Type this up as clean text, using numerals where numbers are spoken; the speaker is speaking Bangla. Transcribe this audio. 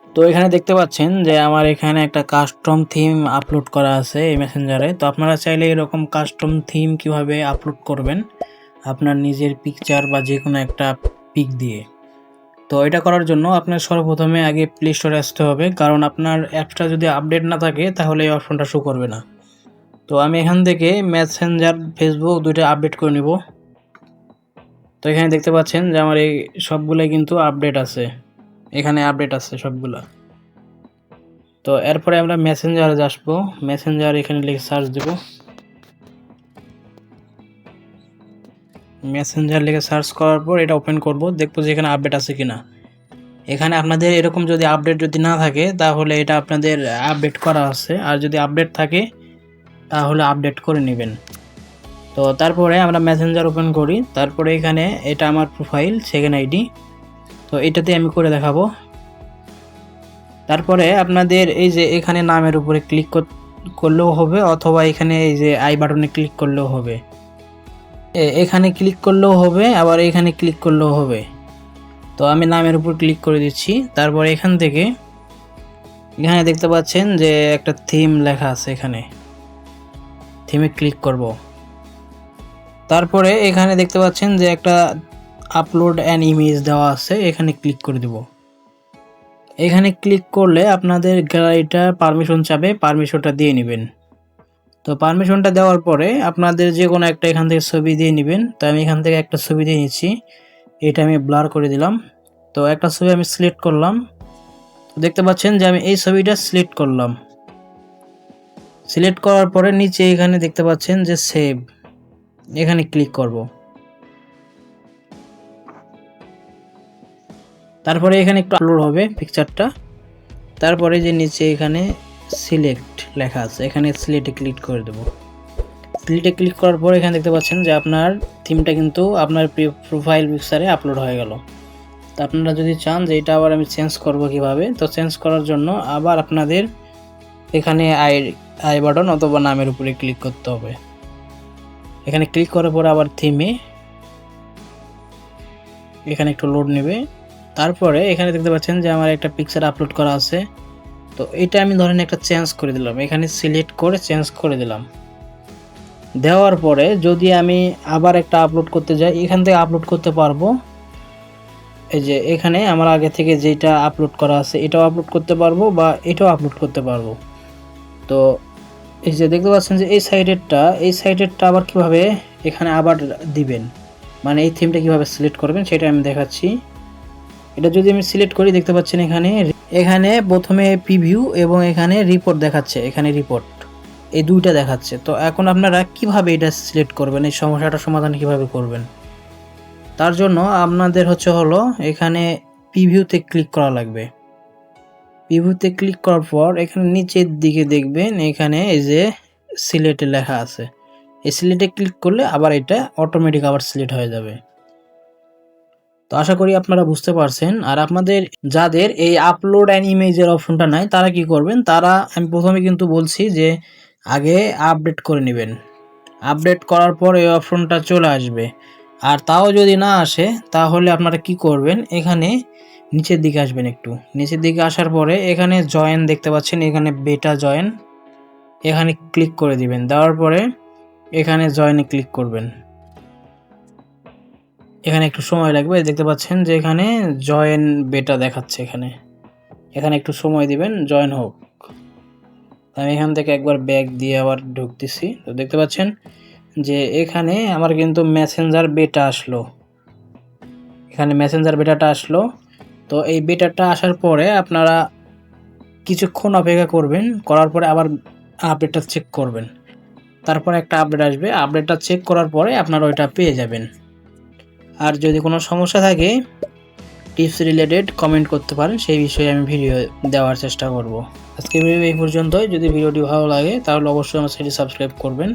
তো এখানে দেখতে পাচ্ছেন যে আমার এখানে একটা কাস্টম থিম আপলোড করা আছে এই মেসেঞ্জারে। তো আপনারা চাইলে এরকম কাস্টম থিম কিভাবে আপলোড করবেন আপনার নিজের পিকচার বা যে কোনো একটা পিক দিয়ে। তো এটা করার জন্য আপনার সর্বপ্রথমে আগে প্লে স্টোরে আসতে হবে, কারণ আপনার অ্যাপসটা যদি আপডেট না থাকে তাহলে এই অপশনটা শো করবে না। তো আমি এখান থেকে মেসেঞ্জার ফেসবুক দুইটা আপডেট করে নিব। তো এখানে দেখতে পাচ্ছেন যে আমার এই সবগুলাই কিন্তু আপডেট আছে, এখানে আপডেট আছে সবগুলা। তো এরপরে আমরা মেসেঞ্জারে আসবো, মেসেঞ্জার এখানে লিখে সার্চ দেব, মেসেঞ্জার লিখে সার্চ করার পর এটা ওপেন করব, দেখবো যে এখানে আপডেট আছে কিনা। এখানে আপনাদের এরকম যদি আপডেট যদি না থাকে তাহলে এটা আপনাদের আপডেট করা আছে, আর যদি আপডেট থাকে তাহলে আপডেট করে নেবেন। তো তারপরে আমরা মেসেঞ্জার ওপেন করি, তারপরে এখানে এটা আমার প্রোফাইল সেকেন্ড আইডি, তো এটাতে আমি করে দেখাবো। তারপরে আপনাদের এই যে এখানে নামের উপরে ক্লিক করলেও হবে, অথবা এখানে এই যে আই বাটনে ক্লিক করলেও হবে, এখানে ক্লিক করলেও হবে, আবার এখানে ক্লিক করলেও হবে। তো আমি নামের উপর ক্লিক করে দিচ্ছি। তারপর এখান থেকে এখানে দেখতে পাচ্ছেন যে একটা থিম লেখা আছে, এখানে থিমে ক্লিক করব। তারপরে এখানে দেখতে পাচ্ছেন যে একটা আপলোড অ্যান ইমেজ দেওয়া আছে, এখানে ক্লিক করে দেব। এখানে ক্লিক করলে আপনাদের গ্যালারিটা পারমিশন চাবে, পারমিশনটা দিয়ে নেবেন। তো পারমিশনটা দেওয়ার পরে আপনাদের যে কোনো একটা এখান থেকে ছবি দিয়ে নেবেন। তো আমি এখান থেকে একটা ছবি দিয়ে নিচ্ছি, এটা আমি ব্লার করে দিলাম। তো একটা ছবি আমি সিলেক্ট করলাম, দেখতে পাচ্ছেন যে আমি এই ছবিটা সিলেক্ট করলাম। সিলেক্ট করার পরে নিচে এখানে দেখতে পাচ্ছেন যে সেভ, এখানে ক্লিক করব। তারপরে এখানে একটু আপলোড হবে পিকচারটা। তারপরে যে নিচে এখানে সিলেক্ট লেখা আছে, এখানে সিলেক্টে ক্লিক করে দেব। সিলেক্টে ক্লিক করার পর এখানে দেখতে পাচ্ছেন যে আপনার থিমটা কিন্তু আপনার প্রোফাইল পিকচারে আপলোড হয়ে গেল। তো আপনারা যদি চান যে এটা আবার আমি চেঞ্জ করব কিভাবে, তো চেঞ্জ করার জন্য আবার আপনাদের এখানে আই বাটন অথবা নামের উপরে ক্লিক করতে হবে। এখানে ক্লিক করার পর আবার থিমে, এখানে একটু লোড নেবে। তারপরে এখানে দেখতে পাচ্ছেন যে আমার একটা পিকচার আপলোড করা আছে, তো এটা আমি ধরেন একটা চেঞ্জ করে দিলাম, এখানে সিলেক্ট করে চেঞ্জ করে দিলাম। দেওয়ার পরে যদি আমি আবার একটা আপলোড করতে যাই, এখান থেকে আপলোড করতে পারবো। এই যে এখানে আমার আগে থেকে যেটা আপলোড করা আছে এটাও আপলোড করতে পারবো, বা এটাও আপলোড করতে পারবো। তো এই যে দেখতে পাচ্ছেন যে এই সাইডেরটা আবার কিভাবে এখানে আবার দিবেন, মানে এই থিমটা কিভাবে সিলেক্ট করবেন সেটা আমি দেখাচ্ছি। এটা যদি আমি সিলেক্ট করি, দেখতে পাচ্ছেন এখানে প্রথমে প্রিভিউ এবং এখানে রিপোর্ট দেখাচ্ছে, এখানে রিপোর্ট এই দুইটা দেখাচ্ছে। তো এখন আপনারা কিভাবে এটা সিলেক্ট করবেন, এই সমস্যাটা সমাধান কিভাবে করবেন, তার জন্য আপনাদের হলো এখানে প্রিভিউতে ক্লিক করা লাগবে। প্রিভিউতে ক্লিক করার পর এখানে নিচের দিকে দেখবেন এখানে এই যে সিলেক্টে লেখা আছে, এই সিলেক্টে ক্লিক করলে আবার এটা অটোমেটিক আবার সিলেক্ট হয়ে যাবে। তো আশা করি আপনারা বুঝতে পারছেন। আর আপনাদের যাদের এই আপলোড অ্যান্ড ইমেজের অপশনটা নাই তারা কি করবেন, তারা আমি প্রথমে কিন্তু বলছি যে আগে আপডেট করে নেবেন। আপডেট করার পর এই অপশনটা চলে আসবে। আর তাও যদি না আসে তাহলে আপনারা কি করবেন, এখানে নিচের দিকে আসবেন, একটু নিচের দিকে আসার পরে এখানে জয়েন দেখতে পাচ্ছেন, এখানে বেটা জয়েন, এখানে ক্লিক করে দিবেন। দেওয়ার পরে এখানে জয়েনে ক্লিক করবেন। এখানে একটু সময় লাগবে, দেখতে পাচ্ছেন যে এখানে জয়েন বেটা দেখাচ্ছে, এখানে একটু সময় দিবেন, জয়েন হোক। আমি এখান থেকে একবার ব্যাক দিয়ে আবার ঢুকতেছি। তো দেখতে পাচ্ছেন যে এখানে আমার কিন্তু মেসেঞ্জার বেটা আসলো, এখানে মেসেঞ্জার বেটাটা আসলো। তো এই বেটাটা আসার পরে আপনারা কিছুক্ষণ অপেক্ষা করবেন, করার পরে আবার আপডেটটা চেক করবেন। তারপরে একটা আপডেট আসবে, আপডেটটা চেক করার পরে আপনারা ওইটা পেয়ে যাবেন। আর যদি কোনো সমস্যা থাকে টিপস রিলেটেড কমেন্ট করতে পারেন, সেই বিষয়ে আমি ভিডিও দেওয়ার চেষ্টা করব। আজকে ভিডিও এই পর্যন্তই। যদি ভিডিওটি ভালো লাগে তাহলে অবশ্যই আমার চ্যানেলটি সাবস্ক্রাইব করবেন।